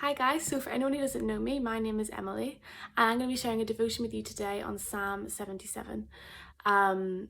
Hi guys, so for anyone who doesn't know me, my name is Emily and I'm going to be sharing a devotion with you today on Psalm 77. So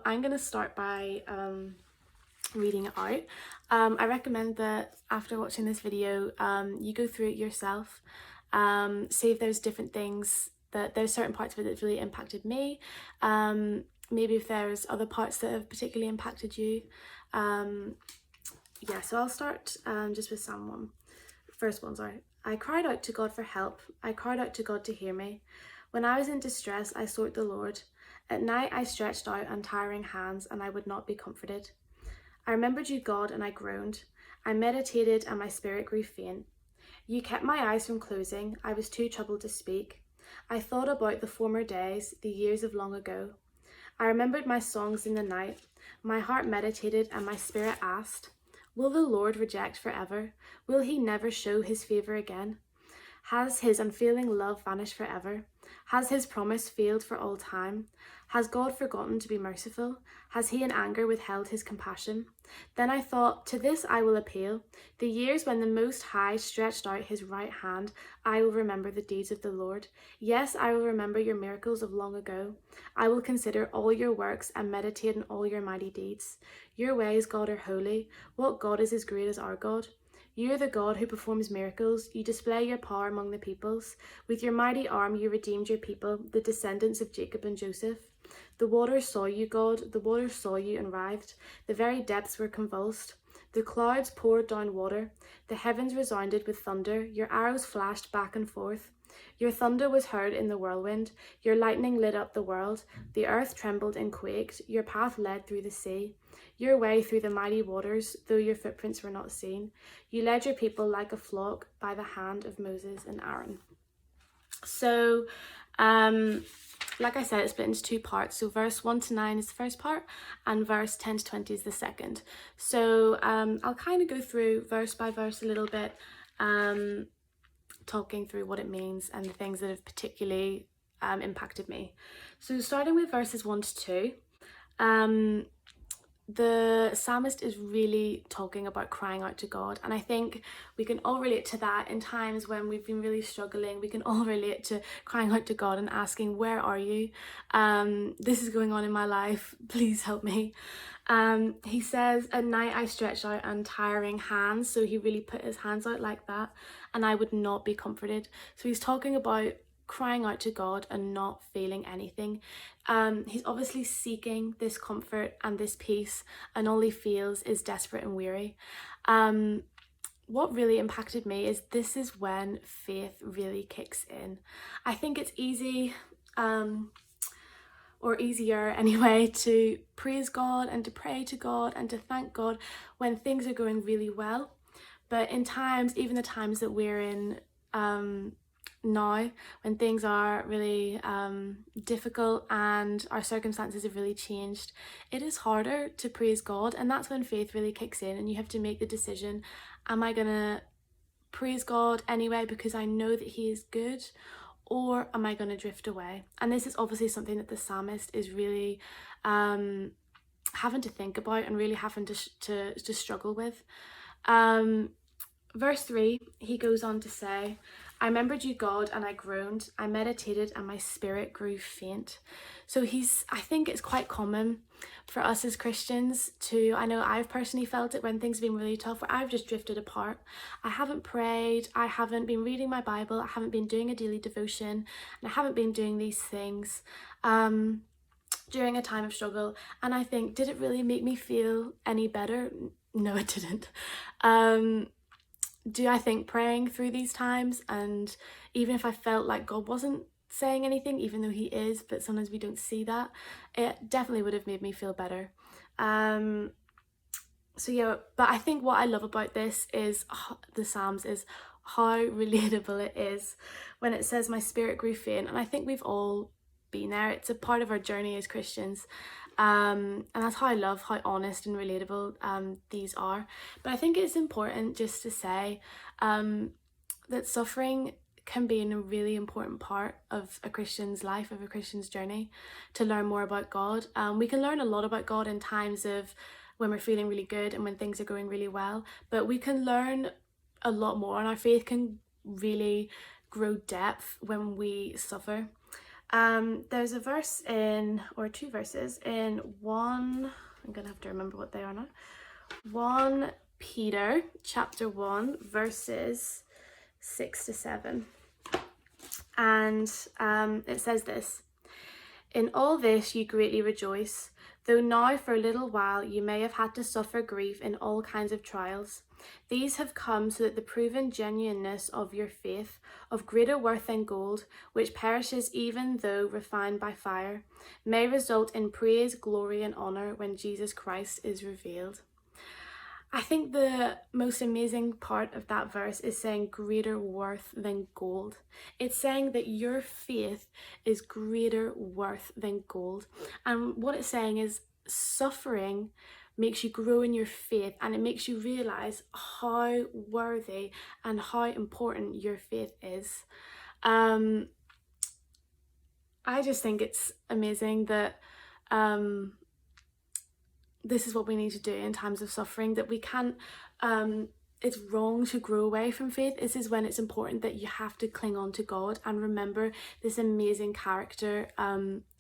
I'm going to start by reading it out. I recommend that after watching this video, you go through it yourself, see if there's different things, that there's certain parts of it that really impacted me, maybe if there's other parts that have particularly impacted you. So I'll start just with Psalm 1. First one, sorry. I cried out to God for help. I cried out to God to hear me. When I was in distress, I sought the Lord. At night I stretched out untiring hands, and I would not be comforted. I remembered you, God, and I groaned. I meditated, and my spirit grew faint. You kept my eyes from closing. I was too troubled to speak. I thought about the former days, the years of long ago. I remembered my songs in the night. My heart meditated, and my spirit asked, will the Lord reject forever? Will he never show his favour again? Has his unfailing love vanished forever? Has his promise failed for all time? Has God forgotten to be merciful? Has he in anger withheld his compassion? Then I thought, to this I will appeal. The years when the Most High stretched out his right hand, I will remember the deeds of the Lord. Yes, I will remember your miracles of long ago. I will consider all your works and meditate on all your mighty deeds. Your ways, God, are holy. What God is as great as our God? You are the God who performs miracles. You display your power among the peoples. With your mighty arm you redeemed your people, the descendants of Jacob and Joseph. The waters saw you, God. The waters saw you and writhed. The very depths were convulsed. The clouds poured down water. The heavens resounded with thunder. Your arrows flashed back and forth. Your thunder was heard in the whirlwind. Your lightning lit up the world. The earth trembled and quaked. Your path led through the sea. Your way through the mighty waters, though your footprints were not seen. You led your people like a flock by the hand of Moses and Aaron. So, like I said, it's split into two parts. So verse 1 to 9 is the first part and verse 10 to 20 is the second. So I'll kind of go through verse by verse a little bit, talking through what it means and the things that have particularly impacted me. So starting with verses 1 to 2, the psalmist is really talking about crying out to God, and I think we can all relate to that in times when we've been really struggling. We can all relate to crying out to God and asking, where are you? This is going on in my life, please help me. He says, at night I stretched out untiring hands, so he really put his hands out like that, and I would not be comforted. So he's talking about crying out to God and not feeling anything. He's obviously seeking this comfort and this peace, and all he feels is desperate and weary. What really impacted me is this is when faith really kicks in. I think it's easy, or easier anyway, to praise God and to pray to God and to thank God when things are going really well. But in times, even the times that we're in now, when things are really difficult and our circumstances have really changed, it is harder to praise God, and that's when faith really kicks in and you have to make the decision, am I gonna praise God anyway because I know that he is good, or am I gonna drift away? And this is obviously something that the psalmist is really having to think about and really having to struggle with. Verse 3, he goes on to say, I remembered you, God, and I groaned. I meditated and my spirit grew faint. So I think it's quite common for us as Christians to, I know I've personally felt it when things have been really tough, where I've just drifted apart. I haven't prayed, I haven't been reading my Bible, I haven't been doing a daily devotion, and I haven't been doing these things during a time of struggle. And I think, did it really make me feel any better? No, it didn't. Do I think praying through these times, and even if I felt like God wasn't saying anything, even though he is, but sometimes we don't see that, it definitely would have made me feel better. But I think what I love about this is the Psalms is how relatable it is when it says my spirit grew faint. And I think we've all been there. It's a part of our journey as Christians. And that's how I love how honest and relatable these are. But I think it's important just to say that suffering can be a really important part of a Christian's life, of a Christian's journey, to learn more about God. We can learn a lot about God in times of when we're feeling really good and when things are going really well, but we can learn a lot more, and our faith can really grow depth when we suffer. There's a verse in, or two verses in one, I'm gonna have to remember what they are now. 1 Peter chapter 1 verses 6 to 7. And it says this: "In all this you greatly rejoice, though now for a little while you may have had to suffer grief in all kinds of trials. These have come so that the proven genuineness of your faith, of greater worth than gold, which perishes even though refined by fire, may result in praise, glory, and honour when Jesus Christ is revealed." I think the most amazing part of that verse is saying greater worth than gold. It's saying that your faith is greater worth than gold. And what it's saying is suffering makes you grow in your faith, and it makes you realize how worthy and how important your faith is. I just think it's amazing that this is what we need to do in times of suffering, that we can't, it's wrong to grow away from faith. This is when it's important that you have to cling on to God and remember this amazing character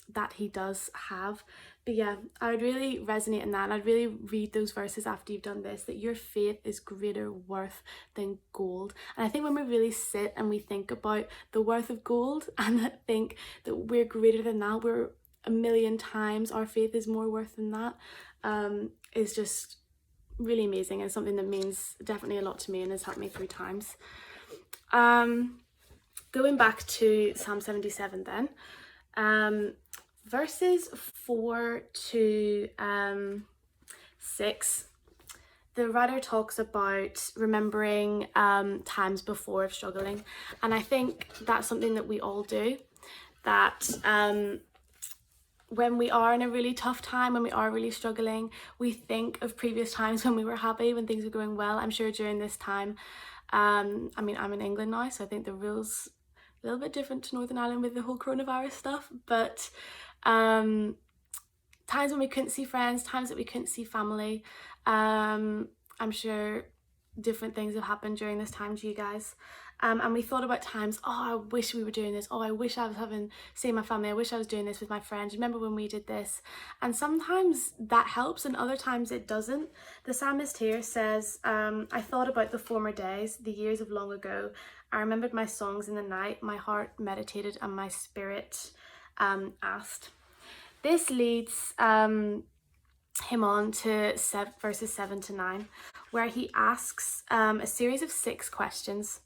that he does have. But yeah, I would really resonate in that, and I'd really read those verses after you've done this, that your faith is greater worth than gold. And I think when we really sit and we think about the worth of gold and think that we're greater than that, we're a million times, our faith is more worth than that, is just really amazing, and something that means definitely a lot to me and has helped me through times. Going back to Psalm 77 then, verses 4 to 6, the writer talks about remembering times before of struggling, and I think that's something that we all do, that when we are in a really tough time, when we are really struggling, we think of previous times when we were happy, when things were going well. I'm sure during this time, I mean, I'm in England now, so I think the rules a little bit different to Northern Ireland with the whole coronavirus stuff, but times when we couldn't see friends, times that we couldn't see family, I'm sure different things have happened during this time to you guys. And we thought about times, oh, I wish we were doing this. Oh, I wish I was seeing my family. I wish I was doing this with my friends. Remember when we did this? And sometimes that helps and other times it doesn't. The psalmist here says, I thought about the former days, the years of long ago. I remembered my songs in the night. My heart meditated and my spirit asked. This leads him on to verses 7 to 9, where he asks a series of 6 questions.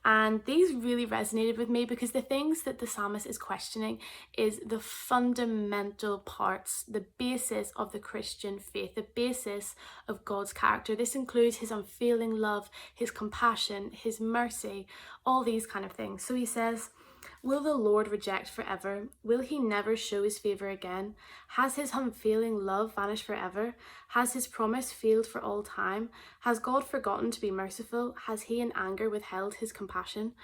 And these really resonated with me because the things that the psalmist is questioning is the fundamental parts, the basis of the Christian faith, the basis of God's character. This includes his unfailing love, his compassion, his mercy, all these kind of things. So he says, will the Lord reject forever? Will he never show his favour again? Has his unfailing love vanished forever? Has his promise failed for all time? Has God forgotten to be merciful? Has he in anger withheld his compassion?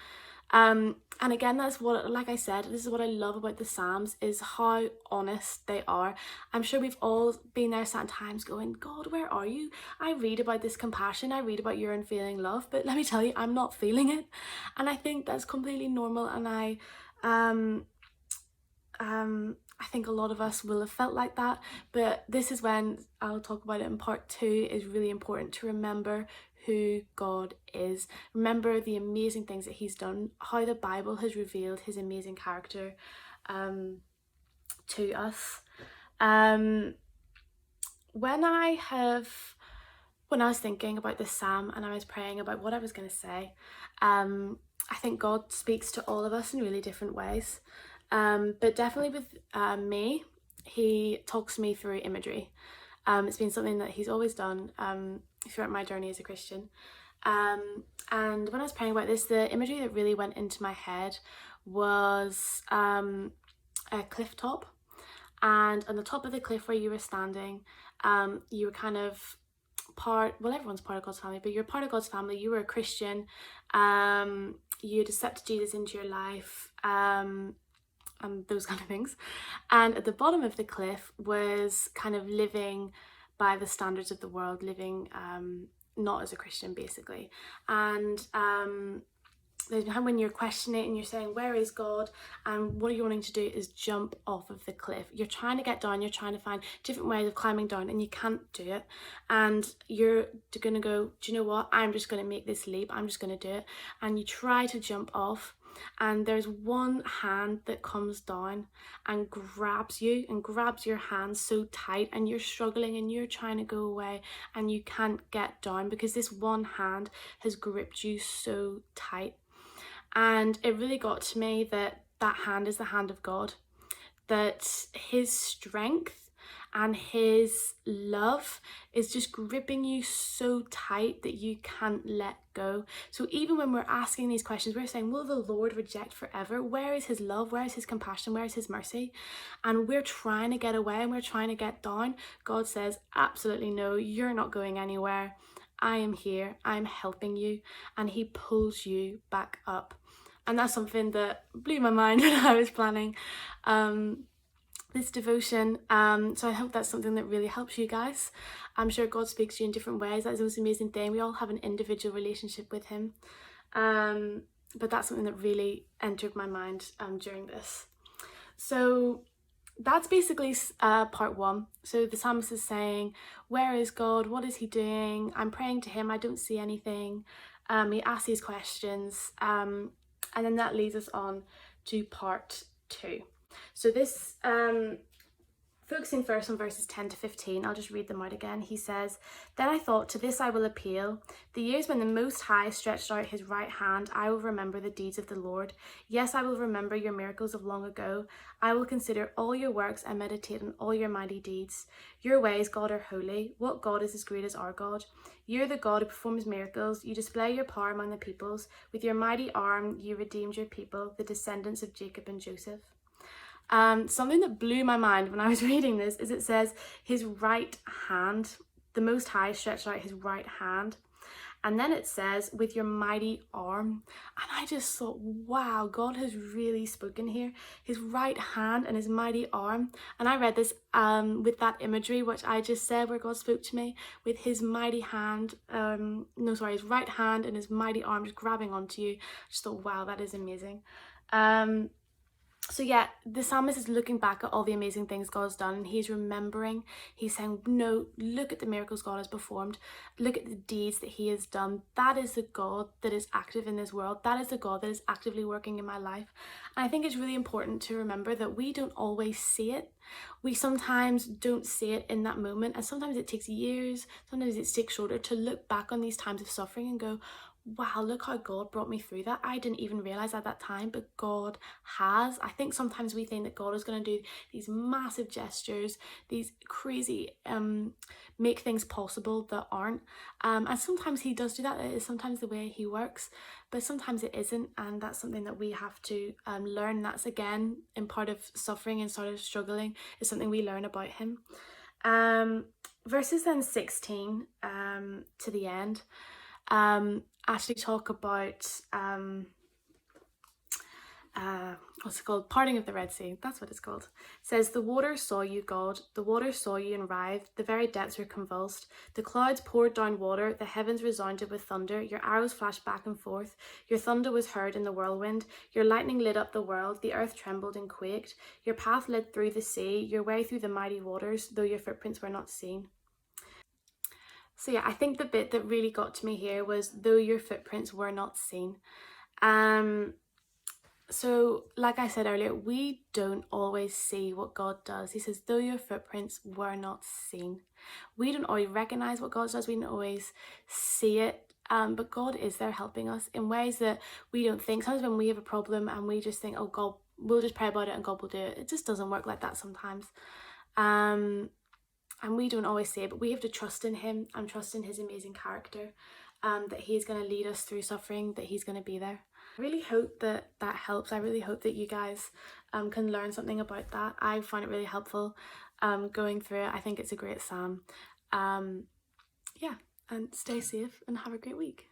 And again, that's what, like I said, this is what I love about the Psalms, is how honest they are. I'm sure we've all been there sometimes going, God, where are you? I read about this compassion, I read about your unfailing love, but let me tell you, I'm not feeling it. And I think that's completely normal, and I think a lot of us will have felt like that, but this is when, I'll talk about it in part 2, is really important to remember who God is. Remember the amazing things that he's done, how the Bible has revealed his amazing character to us. When I was thinking about this psalm and I was praying about what I was going to say, I think God speaks to all of us in really different ways. But definitely with me, he talks me through imagery. It's been something that he's always done throughout my journey as a Christian. And when I was praying about this, the imagery that really went into my head was a cliff top. And on the top of the cliff where you were standing, you were kind of everyone's part of God's family, but you're part of God's family. You were a Christian. You'd accepted Jesus into your life. And those kind of things. And at the bottom of the cliff was kind of living by the standards of the world, living not as a Christian, basically. And there's a time when you're questioning and you're saying, where is God? And what you're wanting to do is jump off of the cliff. You're trying to get down, you're trying to find different ways of climbing down, and you can't do it. And you're going to go, do you know what? I'm just going to make this leap. I'm just going to do it. And you try to jump off, and there's one hand that comes down and grabs you and grabs your hand so tight, and you're struggling and you're trying to go away and you can't get down because this one hand has gripped you so tight. And it really got to me that that hand is the hand of God, that his strength and his love is just gripping you so tight that you can't let go. So even when we're asking these questions, we're saying, will the Lord reject forever? Where is his love? Where is his compassion? Where is his mercy? And we're trying to get away and we're trying to get down. God says, absolutely no, you're not going anywhere. I am here, I'm helping you. And he pulls you back up. And that's something that blew my mind when I was planning this devotion. So I hope that's something that really helps you guys. I'm sure God speaks to you in different ways. That's the most amazing thing. We all have an individual relationship with him. But that's something that really entered my mind during this. So that's basically part one. So the psalmist is saying, where is God? What is he doing? I'm praying to him. I don't see anything. He asks these questions. And then that leads us on to part two. So this, focusing first on verses 10 to 15, I'll just read them out again. He says, then I thought, to this I will appeal. The years when the Most High stretched out his right hand, I will remember the deeds of the Lord. Yes, I will remember your miracles of long ago. I will consider all your works and meditate on all your mighty deeds. Your ways, God, are holy. What God is as great as our God? You're the God who performs miracles. You display your power among the peoples. With your mighty arm, you redeemed your people, the descendants of Jacob and Joseph. Something that blew my mind when I was reading this is it says his right hand, the Most High stretched out his right hand. And then it says, with your mighty arm. And I just thought, wow, God has really spoken here. His right hand and his mighty arm. And I read this with that imagery, which I just said, where God spoke to me, with his mighty hand, his right hand and his mighty arm just grabbing onto you. I just thought, wow, that is amazing. So yeah, the psalmist is looking back at all the amazing things God's done, and he's remembering. He's saying, no, look at the miracles God has performed. Look at the deeds that he has done. That is the God that is active in this world. That is the God that is actively working in my life. And I think it's really important to remember that we don't always see it. We sometimes don't see it in that moment, and sometimes it takes years, sometimes it takes shorter to look back on these times of suffering and go, wow, look how God brought me through that. I didn't even realize at that time, but God has. I think sometimes we think that God is going to do these massive gestures, these crazy make things possible that aren't. And sometimes he does do that. It is sometimes the way he works, but sometimes it isn't. And that's something that we have to learn. That's again, in part of suffering and sort of struggling, is something we learn about him. Verses then 16 to the end. Actually talk about what's it called? Parting of the Red Sea. That's what it's called. It says, the waters saw you, God. The waters saw you and writhed. The very depths were convulsed. The clouds poured down water. The heavens resounded with thunder. Your arrows flashed back and forth. Your thunder was heard in the whirlwind. Your lightning lit up the world. The earth trembled and quaked. Your path led through the sea, your way through the mighty waters, though your footprints were not seen. So yeah, I think the bit that really got to me here was, though your footprints were not seen. So like I said earlier, we don't always see what God does. He says, though your footprints were not seen. We don't always recognize what God does. We don't always see it. But God is there helping us in ways that we don't think. Sometimes when we have a problem and we just think, oh, God, we'll just pray about it and God will do it. It just doesn't work like that sometimes. And we don't always see it, but we have to trust in him and trust in his amazing character, that he's going to lead us through suffering, that he's going to be there. I really hope that that helps. I really hope that you guys can learn something about that. I find it really helpful going through it. I think it's a great psalm. Yeah, and stay safe and have a great week.